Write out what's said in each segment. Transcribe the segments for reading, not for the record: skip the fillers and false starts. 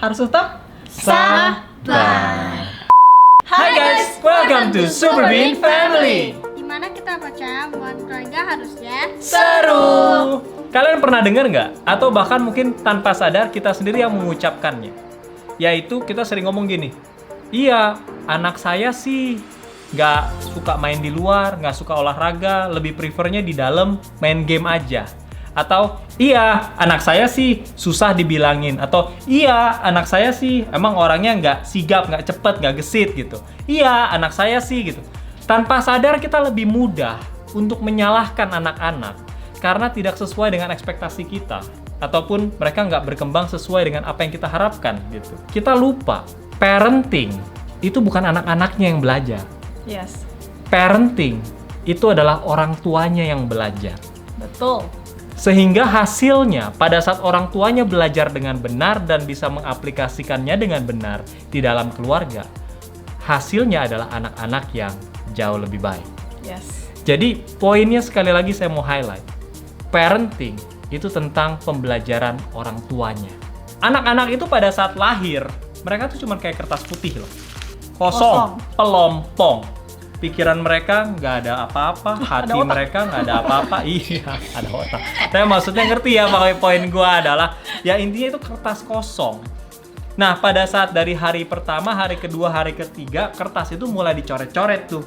harus tetap sabar. Hai guys, welcome to Super Bean Family. Dimana kita percaya buat keluarga harusnya Seru. Kalian pernah dengar nggak? Atau bahkan mungkin tanpa sadar kita sendiri yang mengucapkannya. Yaitu kita sering ngomong gini, iya, anak saya sih nggak suka main di luar, nggak suka olahraga, lebih prefernya di dalam main game aja. Atau iya, anak saya sih susah dibilangin. Atau iya, anak saya sih emang orangnya nggak sigap, nggak cepet, nggak gesit gitu. Iya, anak saya sih gitu. Tanpa sadar kita lebih mudah untuk menyalahkan anak-anak karena tidak sesuai dengan ekspektasi kita. Ataupun mereka nggak berkembang sesuai dengan apa yang kita harapkan gitu. Kita lupa, parenting itu bukan anak-anaknya yang belajar. Yes, Parenting itu adalah orang tuanya yang belajar. betul. Sehingga hasilnya pada saat orang tuanya belajar dengan benar dan bisa mengaplikasikannya dengan benar di dalam keluarga, hasilnya adalah anak-anak yang jauh lebih baik. Yes. Jadi poinnya sekali lagi saya mau highlight. Parenting itu tentang pembelajaran orang tuanya. Anak-anak itu pada saat lahir, mereka tuh cuma kayak kertas putih loh. Kosong, pelompong. Pikiran mereka nggak ada apa-apa, hati mereka nggak ada apa-apa. Iya, ada otak. Tapi maksudnya ngerti ya, makanya poin gua adalah ya intinya itu kertas kosong. Nah, pada saat dari hari pertama, hari kedua, hari ketiga, kertas itu mulai dicoret-coret tuh.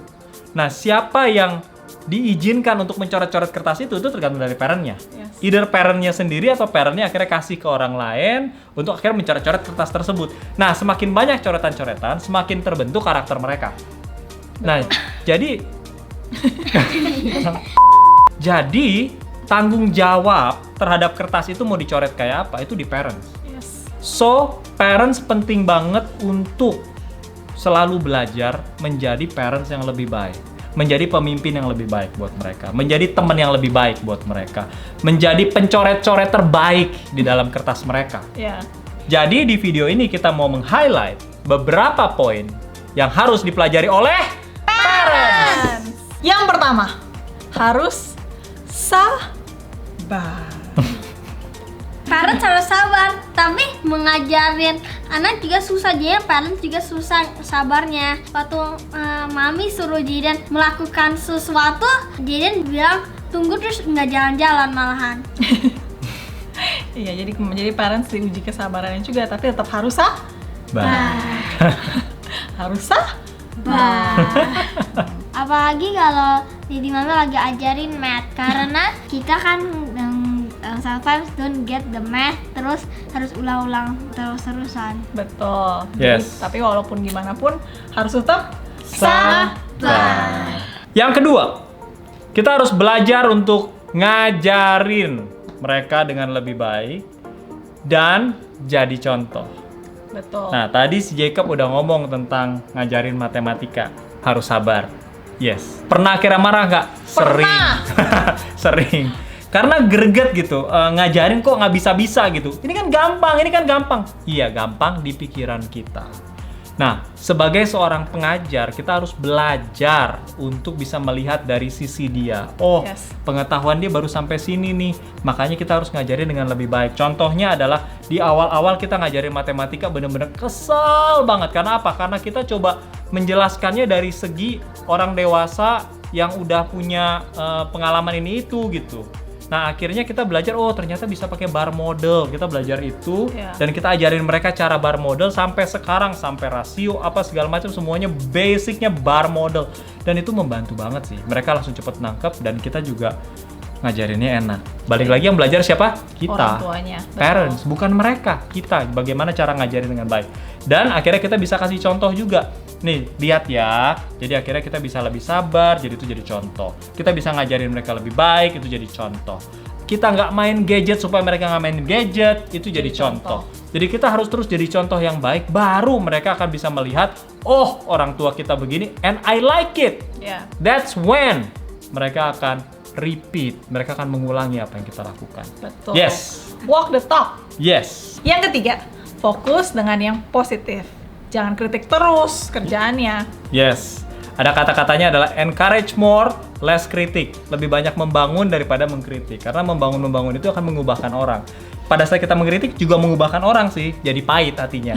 Nah, siapa yang diizinkan untuk mencoret-coret kertas itu tergantung dari parent-nya. Yes. Either parent-nya sendiri atau parent-nya akhirnya kasih ke orang lain untuk akhirnya mencoret-coret kertas tersebut. Nah, semakin banyak coretan-coretan, semakin terbentuk karakter mereka. Nah, jadi tanggung jawab terhadap kertas itu mau dicoret kayak apa, itu di parents. Yes. So, parents penting banget untuk selalu belajar menjadi parents yang lebih baik, menjadi pemimpin yang lebih baik buat mereka, menjadi teman yang lebih baik buat mereka, menjadi pencoret-coret terbaik di dalam kertas mereka. Ya. Jadi di video ini kita mau meng-highlight beberapa poin yang harus dipelajari oleh parents. Yang pertama, harus sabar. parents harus sabar, tapi mengajarin anak juga susah, jadi parents juga susah sabarnya. Waktu mami suruh Jidan melakukan sesuatu, Jidan bilang tunggu terus nggak jalan-jalan malahan. Iya, jadi parents diuji kesabarannya juga, tapi tetap harus harus Apalagi kalau Didi Mami lagi ajarin math, karena kita kan sometimes don't get the math, terus harus ulang-ulang terus-terusan. Betul. Yes. Jadi, tapi walaupun gimana pun harus tetap Sabar. Yang kedua, kita harus belajar untuk ngajarin mereka dengan lebih baik dan jadi contoh. betul. Nah, tadi si Jacob udah ngomong tentang ngajarin matematika. Harus sabar. Yes. Pernah kira marah nggak? Sering. Sering. Karena greget gitu. Ngajarin kok nggak bisa-bisa gitu. Ini kan gampang. Iya, gampang di pikiran kita. Nah, sebagai seorang pengajar, kita harus belajar untuk bisa melihat dari sisi dia. Oh, Yes. pengetahuan dia baru sampai sini nih. Makanya kita harus ngajarin dengan lebih baik. Contohnya adalah di awal-awal kita ngajarin matematika bener-bener kesel banget. Karena apa? Karena kita coba menjelaskannya dari segi orang dewasa yang udah punya pengalaman ini itu gitu. Nah, akhirnya kita belajar, oh ternyata bisa pakai bar model. Kita belajar itu, dan kita ajarin mereka cara bar model sampai sekarang, sampai rasio, apa segala macam, semuanya basicnya bar model. Dan itu membantu banget sih. Mereka langsung cepet nangkep, dan kita juga ngajarinnya enak. Balik lagi yang belajar siapa? Kita. Orang tuanya. Parents, bukan mereka. Kita, bagaimana cara ngajarin dengan baik. Dan akhirnya kita bisa kasih contoh juga. Nih, lihat ya. Jadi akhirnya kita bisa lebih sabar, jadi itu jadi contoh. Kita bisa ngajarin mereka lebih baik, itu jadi contoh. Kita nggak main gadget supaya mereka nggak main gadget, itu jadi contoh. Jadi kita harus terus jadi contoh yang baik, baru mereka akan bisa melihat, oh orang tua kita begini, and I like it. Yeah. That's when mereka akan repeat, mereka akan mengulangi apa yang kita lakukan. Betul. Yes. Walk the talk. Yes. Yang ketiga, fokus dengan yang positif. Jangan kritik terus kerjaannya. Yes. Ada kata-katanya adalah encourage more, less kritik. Lebih banyak membangun daripada mengkritik. Karena membangun-membangun itu akan mengubahkan orang. pada saat kita mengkritik juga mengubahkan orang sih, jadi pahit hatinya.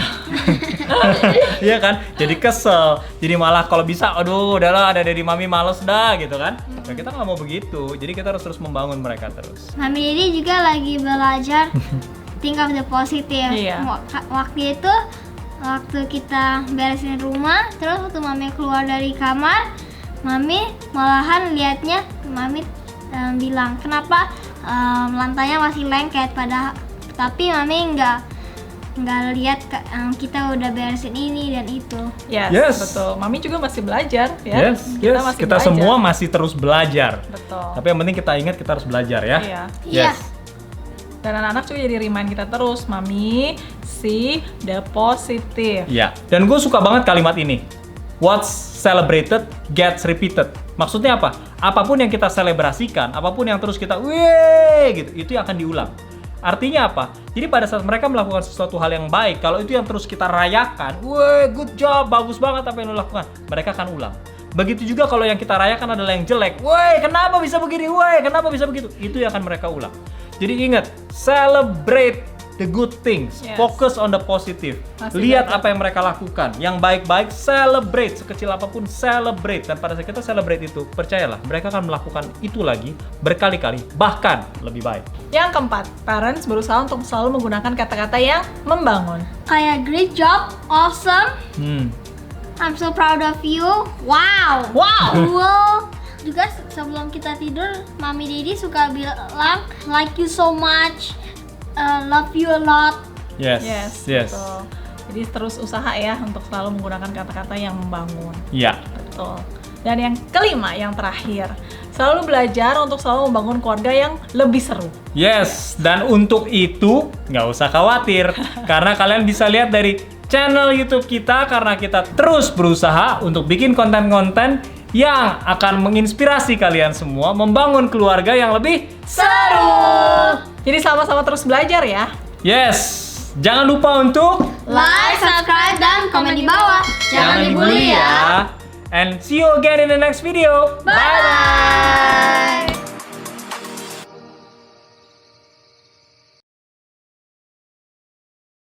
Iya kan? Jadi kesel. Jadi malah kalau bisa, aduh udahlah ada dari mami males dah gitu kan. Nah, kita nggak mau begitu. Jadi kita harus terus membangun mereka terus. Mami Didi juga lagi belajar think of the positive. Iya. Waktu itu, waktu kita beresin rumah, terus waktu Mami keluar dari kamar, Mami malahan liatnya, Mami bilang, kenapa lantainya masih lengket, tapi Mami nggak lihat kita udah beresin ini dan itu. Yes, betul. Mami juga masih belajar ya. Yes, kita belajar. semua masih terus belajar. Betul. Tapi yang penting kita ingat kita harus belajar ya. Iya. Iya. Yes. Dan anak-anak juga jadi remind kita terus, Mami, see the positive. Ya, dan gue suka banget kalimat ini. What's celebrated gets repeated. Maksudnya apa? Apapun yang kita selebrasikan, apapun yang terus kita weh gitu, itu yang akan diulang. Artinya apa? Jadi pada saat mereka melakukan sesuatu hal yang baik, kalau itu yang terus kita rayakan, weh, good job, bagus banget apa yang lo lakukan, mereka akan ulang. Begitu juga kalau yang kita rayakan adalah yang jelek, weh, kenapa bisa begini, weh, kenapa bisa begitu, itu yang akan mereka ulang. Jadi ingat, celebrate the good things, Yes. focus on the positive. Masih Lihat belajar. apa yang mereka lakukan, yang baik-baik, celebrate, sekecil apapun celebrate. Dan pada saat kita celebrate itu, percayalah, mereka akan melakukan itu lagi berkali-kali, bahkan lebih baik. Yang keempat, parents berusaha untuk selalu menggunakan kata-kata yang membangun. Kayak great job, awesome, I'm so proud of you, wow, Wow. cool. Juga sebelum kita tidur, Mami Didi suka bilang like you so much, love you a lot. Yes, Betul. Jadi terus usaha ya untuk selalu menggunakan kata-kata yang membangun. Iya. Betul. Dan yang kelima, yang terakhir, selalu belajar untuk selalu membangun keluarga yang lebih seru. Yes, dan untuk itu nggak usah khawatir karena kalian bisa lihat dari channel YouTube kita karena kita terus berusaha untuk bikin konten-konten yang akan menginspirasi kalian semua membangun keluarga yang lebih Seru. Jadi sama-sama terus belajar ya. Yes, jangan lupa untuk Like, subscribe, dan komen di bawah. Jangan dibully ya. And see you again in the next video. Bye.